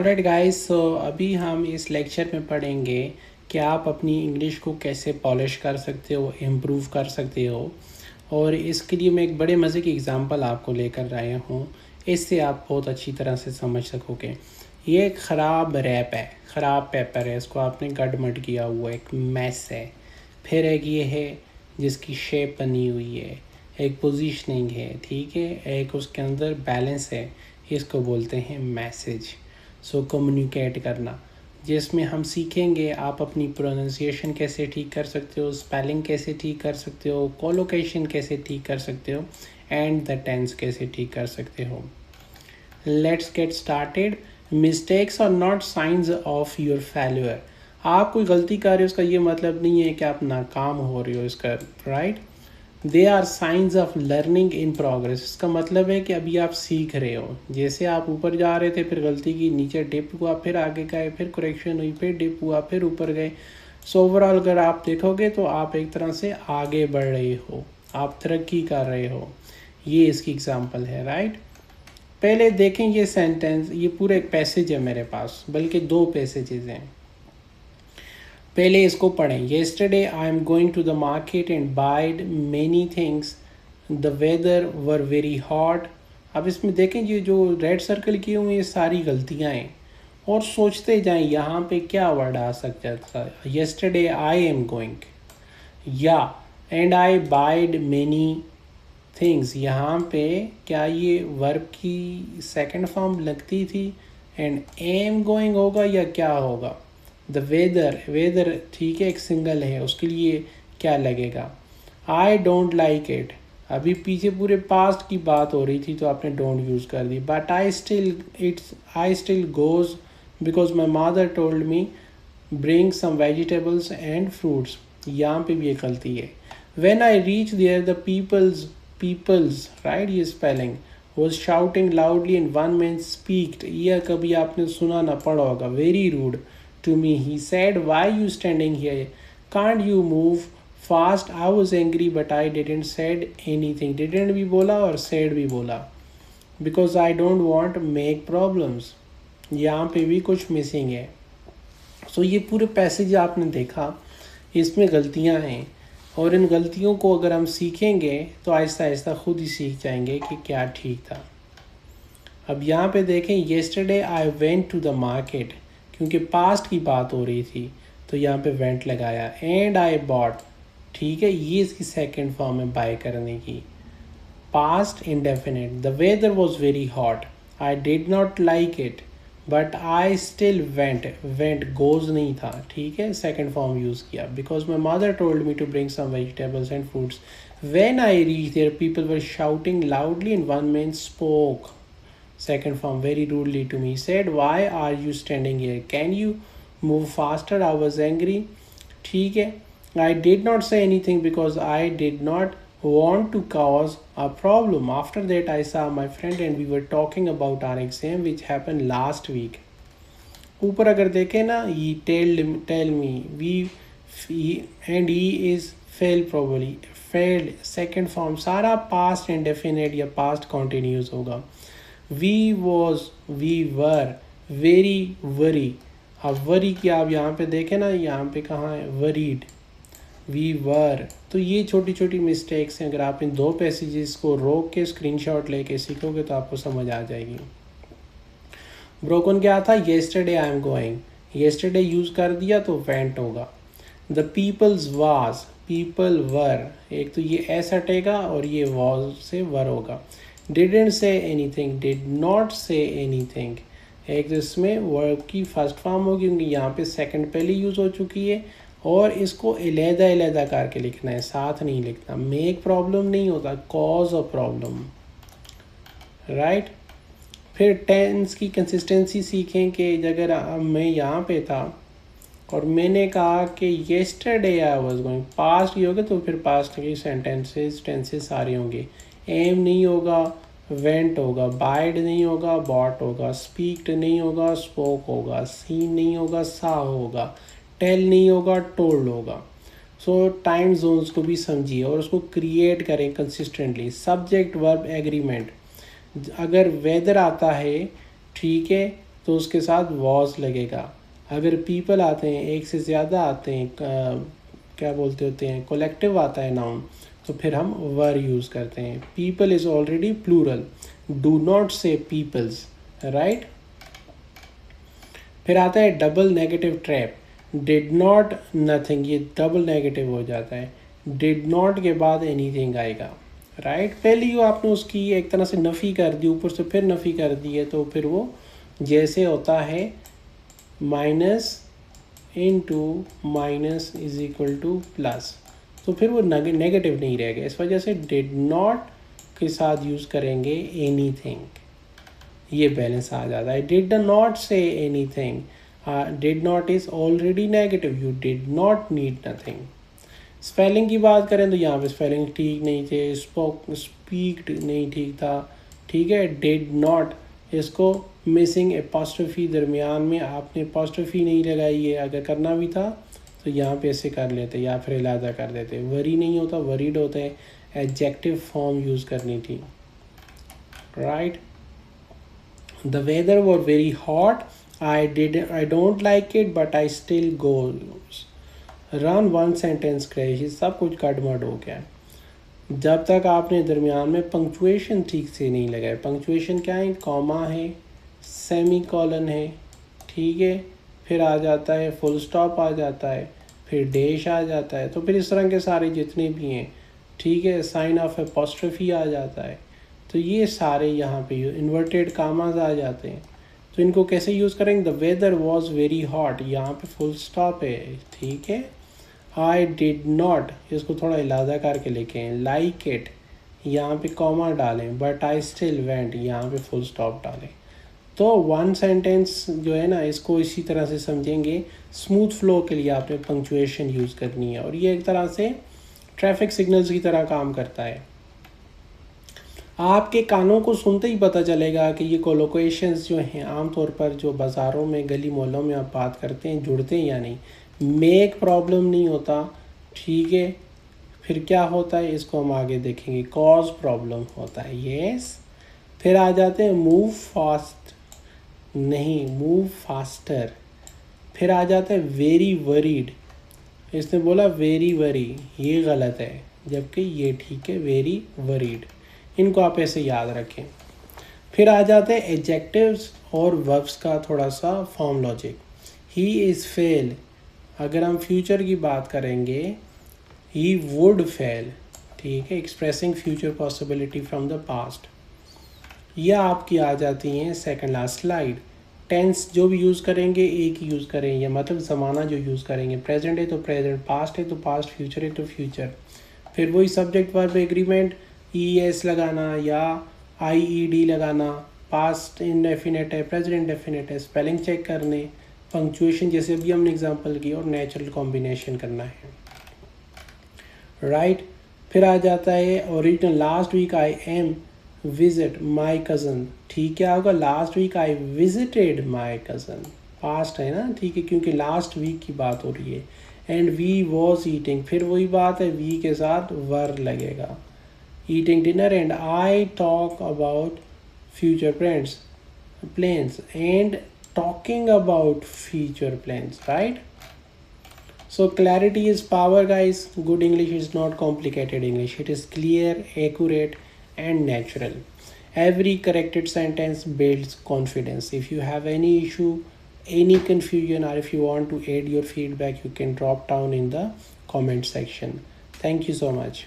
Alright guys, सो अभी हम इस लेक्चर में पढ़ेंगे कि आप अपनी इंग्लिश को कैसे पॉलिश कर सकते हो, इम्प्रूव कर सकते हो। और इसके लिए मैं एक बड़े मज़े की एग्ज़ाम्पल आपको लेकर आया हूँ। इससे आप बहुत अच्छी तरह से समझ सकोगे। ये एक ख़राब रैप है, ख़राब पेपर है, इसको आपने गडमड किया हुआ एक मैस है। फिर एक ये है जिसकी शेप बनी हुई है, एक पोजीशनिंग है, ठीक है, एक उसके अंदर बैलेंस है। इसको बोलते हैं मैसेज। सो कम्युनिकेट करना, जिसमें हम सीखेंगे आप अपनी प्रोनाउंसिएशन कैसे ठीक कर सकते हो, स्पेलिंग कैसे ठीक कर सकते हो, कोलोकेशन कैसे ठीक कर सकते हो, एंड द टेंस कैसे ठीक कर सकते हो। Let's get started. Mistakes are not signs of your failure. आप कोई गलती कर रहे हो उसका ये मतलब नहीं है कि आप नाकाम हो रहे हो इसका, right. They are signs of learning in progress. इसका मतलब है कि अभी आप सीख रहे हो। जैसे आप ऊपर जा रहे थे, फिर गलती की, नीचे डिप हुआ, फिर आगे गए, फिर करेक्शन हुई, फिर डिप हुआ, फिर ऊपर गए। सो ओवरऑल अगर आप देखोगे तो आप एक तरह से आगे बढ़ रहे हो, आप तरक्की कर रहे हो। ये इसकी एग्जांपल है, राइट। पहले देखें ये सेंटेंस, ये पूरा एक पैसेज है मेरे पास, बल्कि दो पैसेजेस हैं। पहले इसको पढ़ें। Yesterday I am going to the market and buyed many things, the weather were very hot. अब इसमें देखें ये जो रेड सर्कल किए हुए ये सारी गलतियां हैं। और सोचते जाएं यहाँ पे क्या वर्ड आ सकता था। येस्टरडे आई एम गोइंग, या and I wide many things, यहाँ पे क्या ये वर्ब की सेकंड फॉर्म लगती थी, एंड एम गोइंग होगा या क्या होगा। द वेदर, वेदर ठीक है, एक सिंगल है, उसके लिए क्या लगेगा। आई डोंट लाइक इट, अभी पीछे पूरे पास्ट की बात हो रही थी तो आपने डोंट यूज़ कर दी। But I still goes because my mother told me bring some vegetables and fruits, यहाँ पे भी एक गलती है। When I reached there, the people's, right, ये spelling, was shouting loudly and one man speaked. यह कभी आपने सुना ना पढ़ा होगा। Very rude to me. He said, why you standing here? Can't you move fast? I was angry but I didn't said anything. Didn't भी बोला और said भी बोला। Because I don't want to make problems. यहाँ पे भी कुछ missing है। सो ये पूरे पैसेज आपने देखा, इसमें गलतियाँ हैं। और इन गलतियों को अगर हम सीखेंगे तो आहिस्ता आहिस्ता खुद ही सीख जाएंगे कि क्या ठीक था। अब यहाँ पे देखें, yesterday I went to the market, क्योंकि पास्ट की बात हो रही थी तो यहाँ पे वेंट लगाया। एंड आई बॉट, ठीक है, ये इसकी सेकंड फॉर्म है बाय करने की, past indefinite. The weather was very hot, I did not like it but I still went, went goes नहीं था, ठीक है, सेकेंड फॉर्म यूज़ किया। Because my mother told me to bring some vegetables and fruits, when I reach there people were shouting loudly and one man spoke, second form, very rudely to me, said, why are you standing here, can you move faster, I was angry, ठीक है। I did not say anything because I did not want to cause a problem. After that I saw my friend and we were talking about our exam which happened last week. ऊपर अगर देखें ना, he tell me, and he is fail probably, failed, second form, सारा past indefinite या past continuous होगा। We was, we were, very worry। अब worry की आप यहाँ पे देखें ना, यहाँ पे कहाँ है, वरीड, वी वर। तो ये छोटी छोटी मिस्टेक्स हैं। अगर आप इन दो पैसेजेस को रोक के स्क्रीनशॉट लेके सीखोगे तो आपको समझ आ जाएगी। ब्रोकन क्या था, yesterday I am going, yesterday use कर दिया तो वेंट होगा। The peoples was, people were, एक तो ये एस हटेगा और ये वॉज से वर होगा। Didn't say anything, did not say anything, एक तो इसमें वर्ब की फर्स्ट फॉर्म होगी क्योंकि यहाँ पे सेकंड पहले यूज़ हो चुकी है। और इसको अलहदा करके लिखना है, साथ नहीं लिखना। मेक प्रॉब्लम नहीं होता, कॉज ऑफ प्रॉब्लम, राइट। फिर टेंस की कंसिस्टेंसी सीखें कि अगर मैं यहाँ पे था और मैंने कहा कि yesterday I was going, past ही होगा तो फिर पास्ट की टेंसेस सारे होंगे। एम नहीं होगा, वेंट होगा, बाइड नहीं होगा, बॉट होगा, स्पीक्ड नहीं होगा, स्पोक होगा, सीन नहीं होगा, सा होगा, टेल नहीं होगा, टोल्ड होगा। सो टाइम जोन्स को भी समझिए और उसको क्रिएट करें कंसिस्टेंटली। सब्जेक्ट वर्ब एग्रीमेंट, अगर वेदर आता है, ठीक है, तो उसके साथ वॉज लगेगा। अगर पीपल आते हैं, एक से ज़्यादा आते हैं, क्या बोलते होते हैं, कलेक्टिव आता है नाउन, तो फिर हम वर यूज़ करते हैं। People is already plural, do not say peoples, right. फिर आता है double negative trap, did not nothing, ये डबल नेगेटिव हो जाता है। डिड नॉट के बाद एनीथिंग आएगा, राइट। पहले ही आपने उसकी एक तरह से नफ़ी कर दी, ऊपर से फिर नफ़ी कर दी है, तो फिर वो जैसे होता है minus into minus is equal two plus, तो फिर वो नेगेटिव नहीं रहेगा। इस वजह से डिड नॉट के साथ यूज़ करेंगे एनीथिंग, ये बैलेंस आ जाता है। Did not say anything, did not is already negative, you did not need nothing. Spelling की बात करें तो यहाँ पे स्पेलिंग ठीक नहीं थे, स्पीक्ड नहीं ठीक था, ठीक है। डिड नॉट, इसको मिसिंग एपॉस्ट्रोफी, दरमियान में आपने एपॉस्ट्रोफी नहीं लगाई है, अगर करना भी था तो यहाँ पे ऐसे कर लेते या फिर इलादा कर देते। वरी नहीं होता, वरीड होता है, एडजेक्टिव फॉर्म यूज़ करनी थी, right. The weather was very hot, I don't like it but I still go. Run on sentence crash, सब कुछ कटमट हो गया। जब तक आपने दरमियान में पंक्चुएशन ठीक से नहीं लगाया, पंक्चुएशन क्या है, कॉमा है, सेमी कॉलन है, ठीक है, फिर आ जाता है फुल स्टॉप आ जाता है, फिर डैश आ जाता है, तो फिर इस तरह के सारे जितने भी हैं, ठीक है, साइन ऑफ एपॉस्ट्रोफी आ जाता है, तो ये सारे यहाँ पे इन्वर्टेड कामाज आ जाते हैं। तो इनको कैसे यूज़ करेंगे, the weather was very hot, यहाँ पे फुल स्टॉप है, ठीक है। आई डिड नॉट, इसको थोड़ा इलादा करके लिखें, लाइक इट, यहाँ पे कॉमा डालें, बट आई स्टिल वेंट, यहाँ पे फुल स्टॉप डालें। तो वन सेंटेंस जो है ना, इसको इसी तरह से समझेंगे। स्मूथ फ्लो के लिए आपने पंक्चुएशन यूज़ करनी है, और ये एक तरह से ट्रैफिक सिग्नल्स की तरह काम करता है। आपके कानों को सुनते ही पता चलेगा कि ये कोलोकेशंस जो हैं, आमतौर पर जो बाज़ारों में, गली मोहल्लों में आप बात करते हैं, जुड़ते हैं या नहीं। मेक प्रॉब्लम नहीं होता, ठीक है। फिर क्या होता है, इसको हम आगे देखेंगे, कॉज प्रॉब्लम होता है, यस। फिर आ जाते हैं मूव फास्ट, नहीं, मूव फास्टर। फिर आ जाता है वेरी वरीड, इसने बोला वेरी वरी, ये गलत है, जबकि ये ठीक है, वेरी वरीड। इनको आप ऐसे याद रखें। फिर आ जाते हैं एडजेक्टिव्स और वर्ब्स का थोड़ा सा form logic. He is fail, अगर हम फ्यूचर की बात करेंगे, ही वुड फेल, ठीक है, expressing future possibility from the past. यह आपकी आ जाती हैं सेकंड लास्ट स्लाइड। टेंस जो भी यूज़ करेंगे एक ही यूज़ करेंगे, मतलब ज़माना जो यूज़ करेंगे, प्रेजेंट है तो प्रेजेंट, पास्ट है तो पास्ट, फ्यूचर है तो फ्यूचर। फिर वही सब्जेक्ट वर्ब एग्रीमेंट, ES लगाना या IED लगाना, पास्ट इंडेफिनेट है, प्रेजेंट इंडेफिनेट है, स्पेलिंग चेक करने, पंक्चुएशन जैसे अभी हमने एग्जांपल की, और नेचुरल कॉम्बिनेशन करना है, राइट। फिर आ जाता है original, last week I am visit my cousin, ठीक, क्या होगा, last week I visited my cousin, past है ना, ठीक है, क्योंकि लास्ट वीक की बात हो रही है। एंड वी वॉज ईटिंग, फिर वही बात है, वी के साथ वर लगेगा, eating dinner. And I talk about future plans and talking about future plans, right? So clarity is power, guys. Good English is not complicated English, it is clear, accurate and natural. Every corrected sentence builds confidence. If you have any issue, any confusion, or if you want to add your feedback, you can drop down in the comment section. Thank you so much.